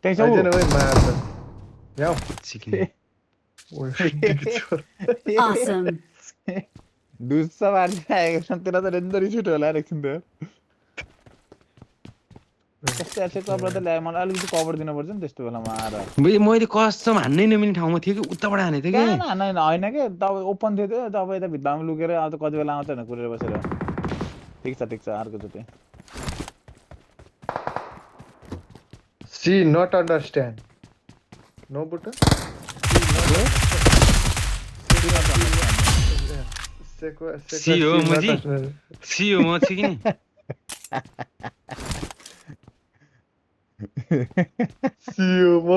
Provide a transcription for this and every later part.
आइज न ओइ मार्छ याउ चिक्ने ओइ डिकी छोर Awesome. दुस्सा मारिरहेको छ तेरा त रेन्जरी छुट होला एकछिन त कस्तो एक्सेस कभर त ल्याए मलाई अलिकति कभर दिनुपर्छ नि त्यस्तो बेलामा आएर मैले कसम हान्नै नमिल्ने ठाउँमा थियो कि उताबाट हाने थियो कहाँ कि न होइन के तपाईँ ओपन थियो त्यो तपाईँ यता भित्तामा लुकेर अब त कति बेला आउँछ होइन कुरेर बसेर ठिक छ अर्को चोटि she not understand no but she हो मुजी सी हो म चिक्ने सियो म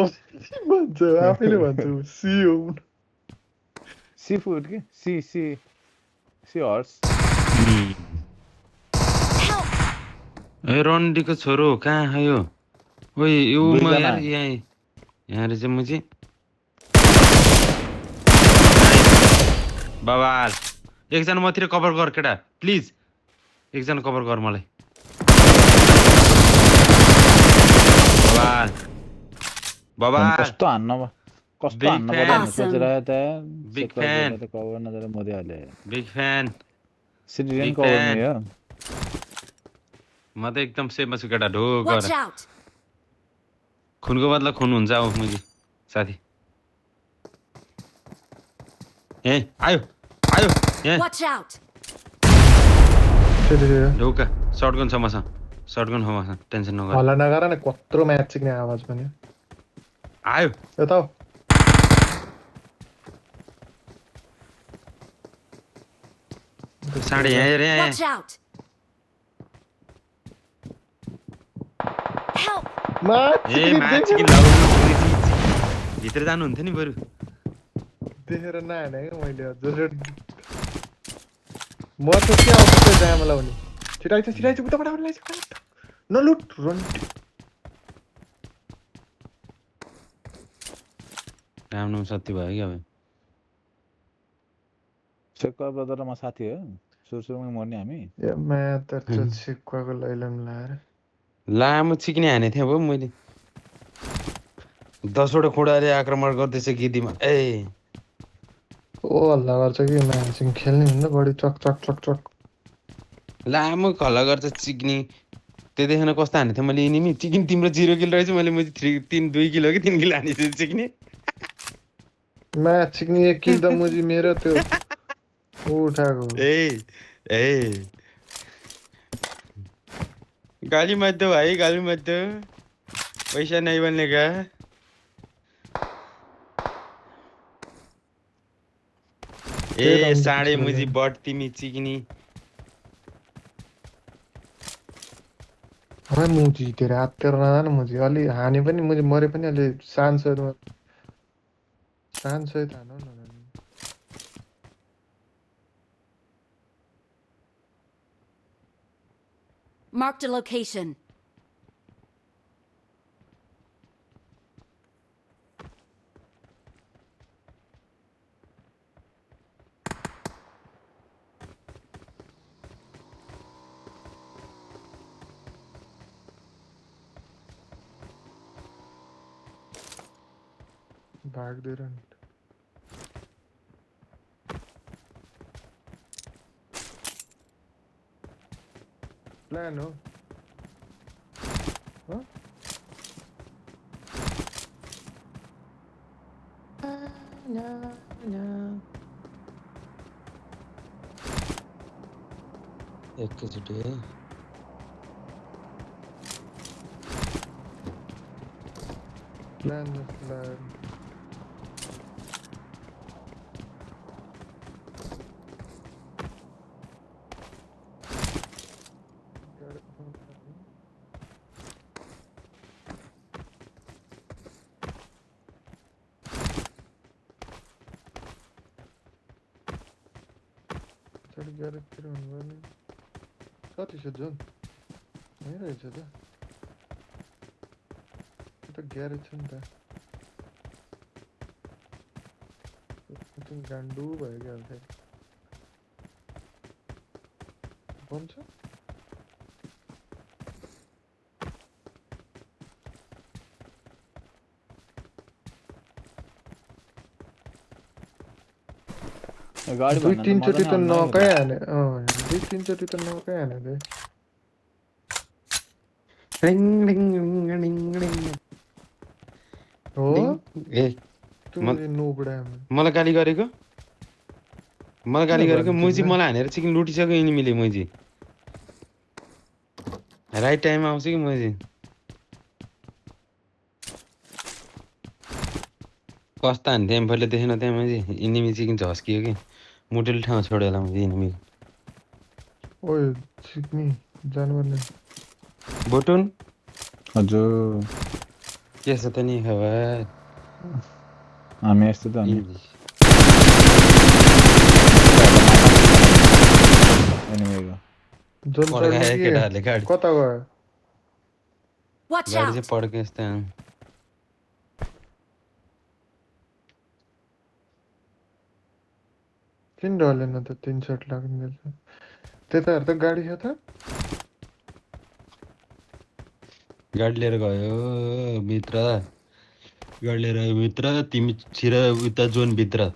भन्छ आफैले भन्छ सियो सी फुड के सी हर्स ए रन्डीको छोरो कहाँ आयो ओइ यो म दुईजना। यार यहाँ रहेछ मुजी बाबाल एकजना मतिर कभर गर केटा प्लिज एकजना कभर गर मलाई बाबाल बाबाल कस्तो हान्न Big पर्यो fan. भन्ने सोचिरहेको त Big fan. कभर नजर मोदिहाले बिग फ्यान सिटिजन Big कभर fan. नि हो म त एकदम सेफमा छु केटा ढो Watch गर out. खुनको बदला खुन हुन्छ अब मुजी साथी ए आयो आयो यहाँ Watch out. ढौका सर्टगन छ मसँग सर्टगन हो मसँग टेन्सन नगर हल्ला नगर न कत्रो म्याच सिक्ने आवाज पनि आयो यता हो साढे यहाँ हेर यहाँ Watch out. Help. ए माछी कि लाउ भित्र जानुहुन्थ्यो नि बरु देखेर नहाने क्या मैले अझ म त के आउँछ जाम लाउने छिटाइछ उताबाट आउनु नलुट रन्टी राम्रो सत्य भयो कि अब सेक्वा ब्रदर र म साथी हो सुरुमा मर्ने हामी ए म्या त सिक्वाको लैलम लाएर लामो चिक्ने हाने थिएँ अब मैले 10वटा खुडाले आक्रमण गर्दैछ गिदीमा ए ओ हल्ला गर्छ कि म्याचसिङ खेल्ने भन्दा बढी चक चक चक चक लामो खल्ला गर्छ चिक्ने त्यो देखेन कस्तो हाने थिएँ मैले यिनी चिक्ने तिम्रो 0 किलो रहेछ मैले 2 किलो कि 3 किलो हानेछु चिक्ने म्याच सिक्ने एक किल त मुजी मेरो त्यो उठाएको ए गाली मत दो भाई गाली मत दो पैसा नहीं बनने का ए साढे मुजी बट तिमी चिक्ने मुजी तेरो हात तेरो नजान मुजी अलि हाने पनि मुजी मरे पनि अलि सानसोमा सानसोय हानु न Marked a location. भाग्दै रहनु प्लान हो एकैचोटि है प्लान ग्यारेजतिर हुनुपर्ने कति छ जोन यहीँ रहेछ त त्यो ग्यारेज छ नि त गान्डु भयो क्या फेरि बन्छ गाडी दुई भन्दा तिनचोटि त मजा नै आउँदैन नकै है हाने दुई तिनचोटि त नकै हाने बे ring ring ring ring ring हो रिङ। ए तँ म- नोबडा मलाई गाली गरेको किन मुजी गर्ने तिमीलाई? मलाई हानेर चिकन लुटिसक्यो एनिमीले मुजी राइट टाइममा आउँछ कि मुजी कस्तो हान्थ्यो एम्फरले देखेन त्यहाँ मुजी एनिमी चिकन झस्कियो कि मुटुले ठाउँ छोड्यो होला मुजी एनिमी ओए सिक्ने जानवर नै बोटुन हजुर के छ त नि खबर हामी यस्तो त हामी इजी। एनिमीको जोन पड्कायो चढ्ने कि केटाहरूले गाडी कता गयो Watch गाडी चाहिँ out! पड्क्यो यस्तो किन ढलेन त 3 शट लाग्ने त्यताहरू त गाडी छ त गाडी लिएर गयो भित्र गाडी लिएर भित्र तिमी छिर उता जोन भित्र